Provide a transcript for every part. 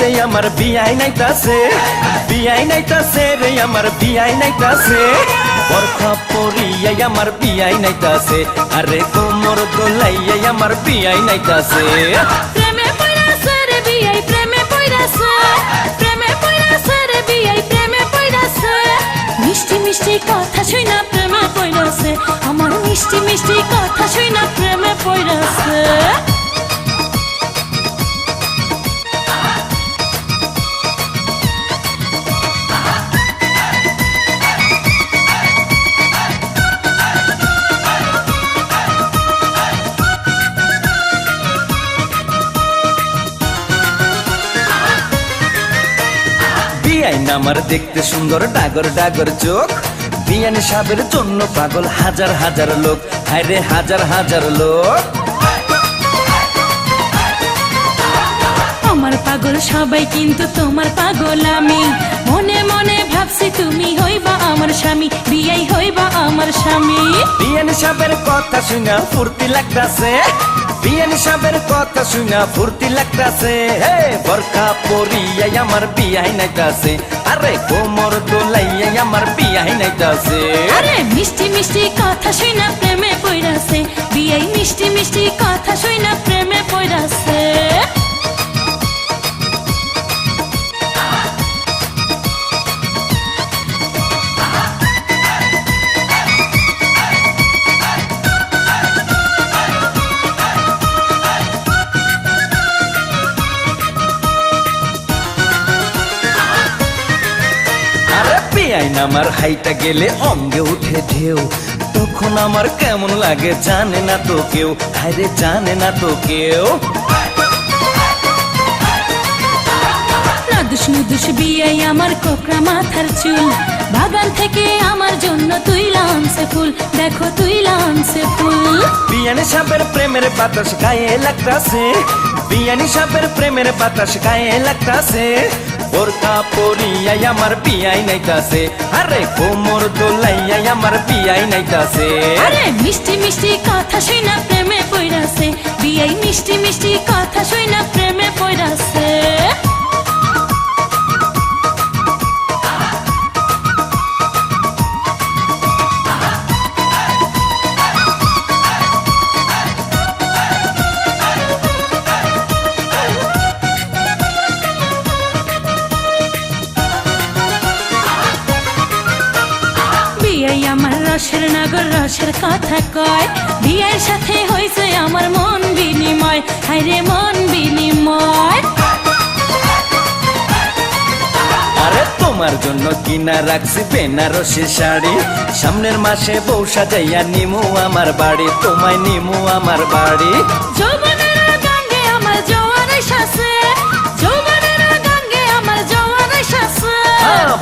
রে আমার বিয়াই নাইতাছে, বিয়াই নাইতাছে রে আমার বিয়াই নাইতাছে, বরখা পরিয়া আমার বিয়াই নাইতাছে, আরে কোমর দোলাইয়া আমার বিয়াই নাইতাছে। প্রেমে পইরাছে রে বিয়াই প্রেমে পইরাছে, প্রেমে পইরাছে রে বিয়াই প্রেমে পইরাছে, মিষ্টি মিষ্টি কথা শুইনা প্রেমে পইরাছে, আমার মিষ্টি মিষ্টি কথা শুইনা প্রেমে পইরাছে। বিয়াইন আমার দেখতে সুন্দর ডাগর ডাগর চোখ, বিয়ান সাহেবের জন্য পাগল হাজার হাজার লোক, হায়রে হাজার হাজার লোক। আমার পাগল সবাই কিন্তু তোমার পাগল আমি, মনে মনে ভাবছি তুমি হইবা আমার স্বামী, বিয়াই হইবা আমার স্বামী। বিয়ান সাহেবের কথা শুনা ফুর্তি লাগতাছে, বিয়ান সাহেবের কথা শুনা ফুর্তি লাগতাছে, হে বরখা পরিয়া আমার বিয়াই নাইতাছে, আরে কোমর দোলাইয়া আমার বিয়াই নাইতাছে। আরে মিষ্টি মিষ্টি কথা শুনা প্রেমে পইরাছে, বিয়াই মিষ্টি মিষ্টি কথা শুনা প্রেমে পইরাছে। বিয়াইন আমার হাইটা গেলে অঙ্গে উঠে ঢেউ, তখন আমার কেমন লাগে জানে না তো কেউ, হায়রে জানে না তো কেউ। নাদুস নুদুস বিয়াই আমার কোকড়া মাথার চুল, বাগান থেকে আমার জন্য তুইলা আনছে ফুল, দেখো তুইলা আনছে ফুল। বিয়ানি সাহেবের প্রেমের বাতাস গায়ে লাগতাছে, বিয়ানি সাহেবের প্রেমের বাতাস গায়ে লাগতাছে, বোরকা পরিয়া আমার বিয়াই নাইতাছে, আরে কোমর দোলাইয়া আমার বিয়াই নাইতাছে। আরে মিষ্টি মিষ্টি কথা শুনা প্রেমে পইরাছে, বিয়াই মিষ্টি মিষ্টি কথা শুনা প্রেমে পইরাছে। বিয়াই আমার রসের নগর রসের কথা কয়, বিয়ের সাথে হয়েছে আমার মন বিনিময়, হায়রে মন বিনিময়। আরে তোমার জন্য কিনা রাখছি বেনারসি শাড়ি, সামনের মাসে বউ সাজাইয়া নিমু আমার বাড়ি, তোমায় নিমু আমার বাড়ি। যৌবনের গাঙ্গে আমার জোয়ার এসেছে, যৌবনের গাঙ্গে আমার জোয়ার এসেছে,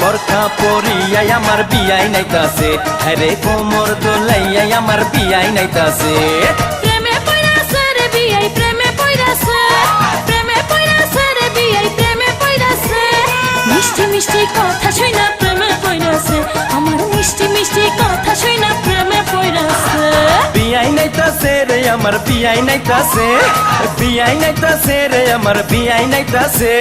বরখা পরিয়া আমার বিয়াই নাইতাছে, আরে কোমর দোলাইয়া আমার বিয়াই নাইতাছে। প্রেমে পইরাছে রে বিয়াই প্রেমে পইরাছে, প্রেমে পইরাছে রে বিয়াই প্রেমে পইরাছে, মিষ্টি মিষ্টি কথা শুনা প্রেমে পইরাছে, আমার মিষ্টি মিষ্টি কথা শুনা প্রেমে পইরাছে। বিয়াই নাইতাছে রে আমার বিয়াই নাইতাছে, বিয়াই নাইতাছে রে আমার বিয়াই নাইতাছে,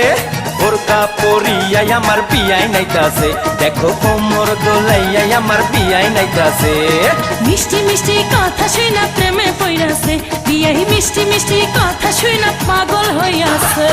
বোরকা পরিয়া আমার বিয়াই নাইতাছে, দেখো কোমর দোলাইয়া আমার বিয়াই নাইতাছে। মিষ্টি মিষ্টি কথা শুনা প্রেমে পইরাছে, বিয়াই মিষ্টি মিষ্টি কথা শুনা পাগল হইয়াছে।